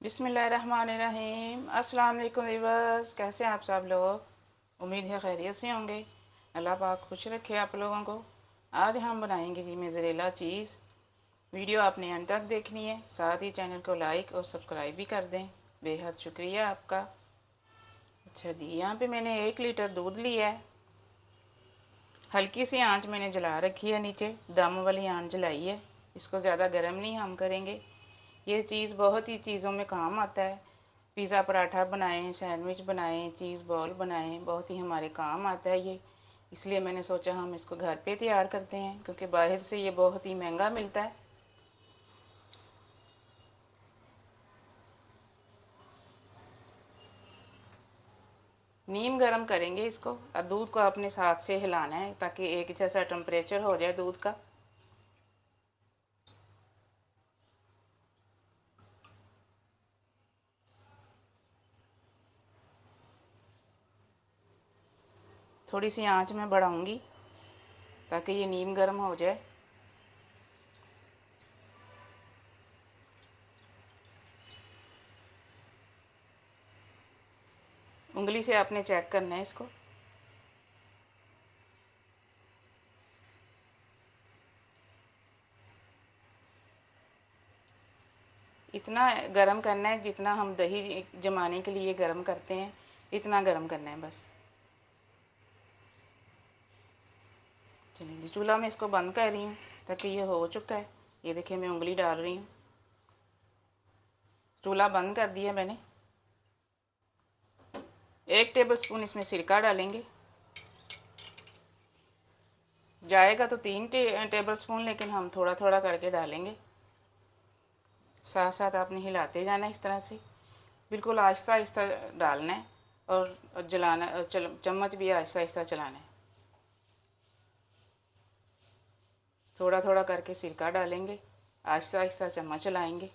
बिस्मिल्लाहिर्रहमानिर्रहीम। अस्सलाम वालेकुम व्यूअर्स, कैसे हैं आप सब लोग? उम्मीद है खैरियत से होंगे। अल्लाह पाक खुश रखे आप लोगों को। आज हम बनाएंगे जी मोज़रेला चीज़। वीडियो आपने अंत तक देखनी है, साथ ही चैनल को लाइक और सब्सक्राइब भी कर दें। बेहद शुक्रिया आपका। अच्छा जी, यहाँ पे मैंने 1 लीटर दूध लिया है। हल्की सी आंच मैंने जला रखी है, नीचे दम वाली आंच जलाई है। इसको ज़्यादा गर्म नहीं हम करेंगे। ये चीज़ बहुत ही चीज़ों में काम आता है। पिज़्ज़ा पराठा बनाएं, सैंडविच बनाएं, चीज़ बॉल बनाएं, बहुत ही हमारे काम आता है ये। इसलिए मैंने सोचा हम इसको घर पे तैयार करते हैं, क्योंकि बाहर से ये बहुत ही महंगा मिलता है। नीम गरम करेंगे इसको, और दूध को अपने साथ से हिलाना है ताकि एक जैसा टेम्परेचर हो जाए दूध का। थोड़ी सी आंच में बढ़ाऊंगी ताकि ये नीम गर्म हो जाए। उंगली से आपने चेक करना है इसको। इतना गरम करना है जितना हम दही जमाने के लिए गरम करते हैं, इतना गरम करना है बस। चलिए जी, चूल्हा में इसको बंद कर रही हूँ ताकि ये हो चुका है। ये देखिए मैं उंगली डाल रही हूँ। चूल्हा बंद कर दिया मैंने। 1 टेबल स्पून इसमें सिरका डालेंगे। जाएगा तो 3 टेबल स्पून, लेकिन हम थोड़ा थोड़ा करके डालेंगे। साथ साथ आपने हिलाते जाना है इस तरह से, बिल्कुल आहिस्ता आहिस्ता डालना है। और जलाना, चम्मच भी आहिस्ता आहिस्ता चलाना है। थोड़ा थोड़ा करके सिरका डालेंगे, आहिस्ता आहिस्ता चम्मच चलाएंगे।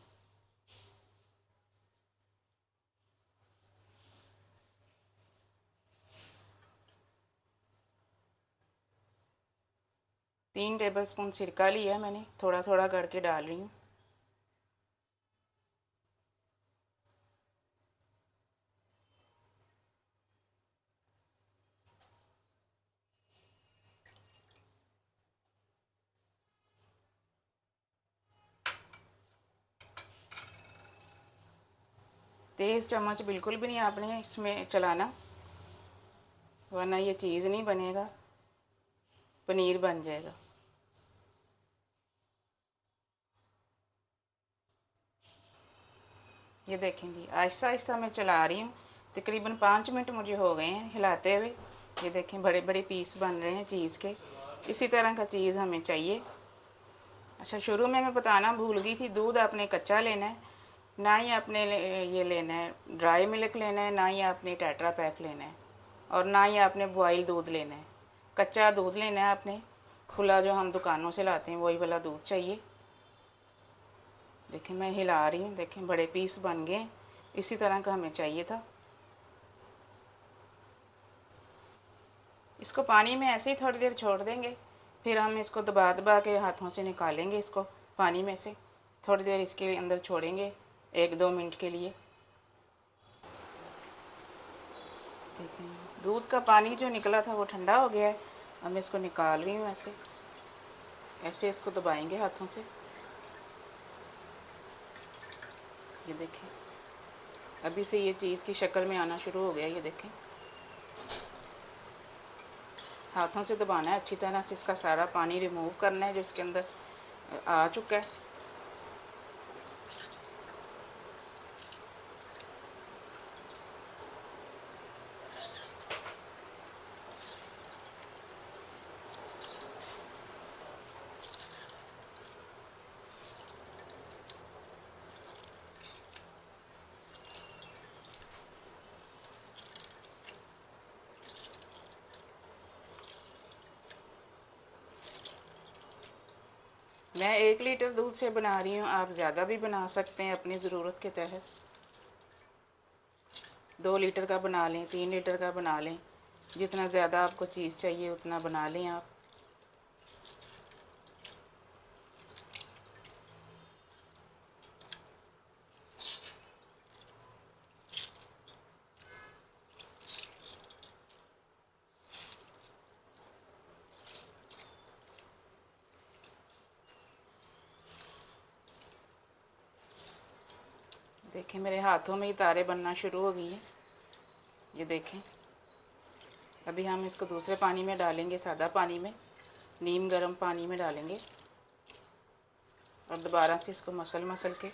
तीन टेबल स्पून सिरका लिया मैंने, थोड़ा थोड़ा करके डाल रही हूँ। तेज़ चम्मच बिल्कुल भी नहीं आपने इसमें चलाना, वरना ये चीज़ नहीं बनेगा, पनीर बन जाएगा। ये देखें जी, आहिस्ता आहिस्ता मैं चला रही हूँ। तकरीबन 5 मिनट मुझे हो गए हैं हिलाते हुए। ये देखें बड़े बड़े पीस बन रहे हैं चीज़ के। इसी तरह का चीज़ हमें चाहिए। अच्छा, शुरू में मैं बताना भूल गई थी, दूध आपने कच्चा लेना है, ना ही आपने ये लेना है ड्राई मिल्क लेना है, ना ही आपने टेट्रा पैक लेना है, और ना ही आपने बॉयल दूध लेना है। कच्चा दूध लेना है आपने, खुला जो हम दुकानों से लाते हैं वही वाला दूध चाहिए। देखें मैं हिला रही हूँ, देखें बड़े पीस बन गए। इसी तरह का हमें चाहिए था। इसको पानी में ऐसे ही थोड़ी देर छोड़ देंगे, फिर हम इसको दबा दबा के हाथों से निकालेंगे इसको पानी में से। थोड़ी देर इसके अंदर छोड़ेंगे, 1-2 मिनट के लिए। ठीक है, दूध का पानी जो निकला था वो ठंडा हो गया है। अब मैं इसको निकाल रही हूँ। ऐसे ऐसे इसको दबाएंगे हाथों से। ये देखें, अभी से ये चीज़ की शक्ल में आना शुरू हो गया। ये देखें, हाथों से दबाना है अच्छी तरह से, इसका सारा पानी रिमूव करना है जो इसके अंदर आ चुका है। मैं 1 लीटर दूध से बना रही हूँ, आप ज़्यादा भी बना सकते हैं अपनी ज़रूरत के तहत। 2 लीटर का बना लें, 3 लीटर का बना लें, जितना ज़्यादा आपको चीज़ चाहिए उतना बना लें आप। देखें मेरे हाथों में ही तारे बनना शुरू हो गई हैं। ये देखें, अभी हम इसको दूसरे पानी में डालेंगे, सादा पानी में, नीम गर्म पानी में डालेंगे और दोबारा से इसको मसल के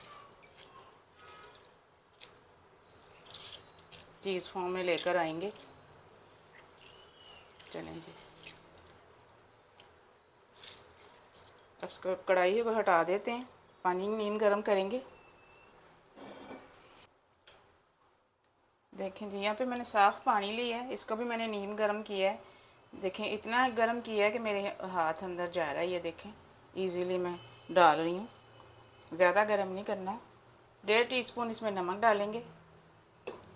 चीज़ फॉर्म में लेकर आएंगे। चलें जी, अब इसको कढ़ाई को हटा देते हैं, पानी नीम गर्म करेंगे। देखें जी, यहाँ पे मैंने साफ़ पानी लिया है, इसको भी मैंने नीम गर्म किया है। देखें इतना गर्म किया है कि मेरे हाथ अंदर जा रहा है। ये देखें इजीली मैं डाल रही हूँ, ज़्यादा गर्म नहीं करना। 1.5 टीस्पून इसमें नमक डालेंगे,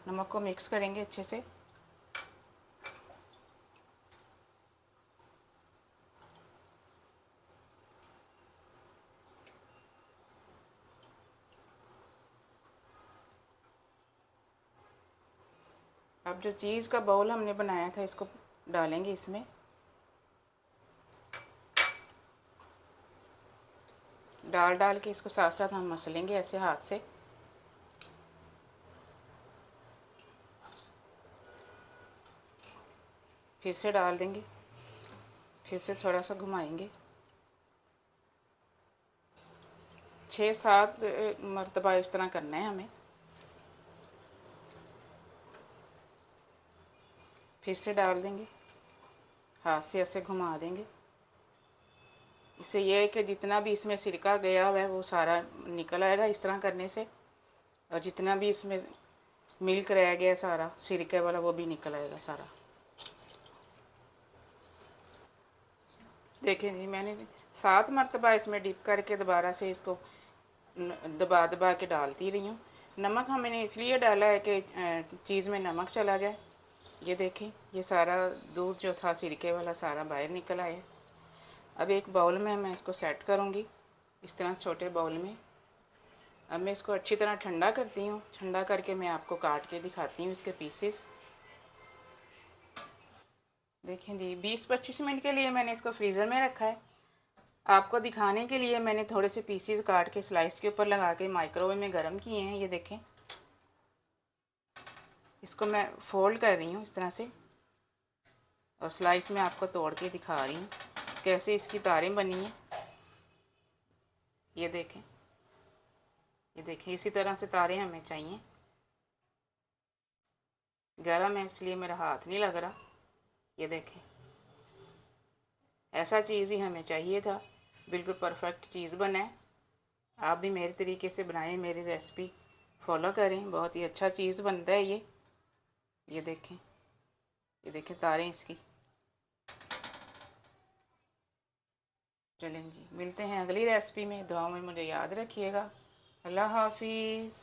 नमक को मिक्स करेंगे अच्छे से। अब जो चीज़ का बाउल हमने बनाया था इसको डालेंगे इसमें। डाल के इसको साथ साथ हम मसलेंगे ऐसे हाथ से। फिर से डाल देंगे, फिर से थोड़ा सा घुमाएंगे। 6-7 मरतबा इस तरह करना है हमें। फिर से डाल देंगे, हाथ से ऐसे घुमा देंगे। इससे यह है कि जितना भी इसमें सिरका गया हुआ है वो सारा निकल आएगा इस तरह करने से, और जितना भी इसमें मिल्क रह गया सारा सिरके वाला वो भी निकल आएगा सारा। देखें जी, मैंने 7 मरतबा इसमें डिप करके दोबारा से इसको दबा के डालती रही हूँ। नमक मैंने इसलिए डाला है कि चीज़ में नमक चला जाए। ये देखें, ये सारा दूध जो था सिरके वाला सारा बाहर निकल आया। अब एक बाउल में मैं इसको सेट करूँगी, इस तरह छोटे बाउल में। अब मैं इसको अच्छी तरह ठंडा करती हूँ, ठंडा करके मैं आपको काट के दिखाती हूँ इसके पीसेस। देखें जी, 20-25 मिनट के लिए मैंने इसको फ्रीज़र में रखा है। आपको दिखाने के लिए मैंने थोड़े से पीसेस काट के स्लाइस के ऊपर लगा के माइक्रोवेव में गर्म किए हैं। ये देखें, इसको मैं फोल्ड कर रही हूँ इस तरह से, और स्लाइस में आपको तोड़ के दिखा रही हूँ कैसे इसकी तारें बनी हैं। ये देखें, ये देखें, इसी तरह से तारें हमें चाहिए। गर्म है इसलिए मेरा हाथ नहीं लग रहा। ये देखें, ऐसा चीज़ ही हमें चाहिए था, बिल्कुल परफेक्ट चीज़ बनाए। आप भी मेरे तरीके से बनाएं, मेरी रेसिपी फॉलो करें, बहुत ही अच्छा चीज़ बनता है ये। ये देखें, ये देखें तारें इसकी। चलें जी, मिलते हैं अगली रेसिपी में। दुआ में मुझे याद रखिएगा। अल्लाह हाफिज़।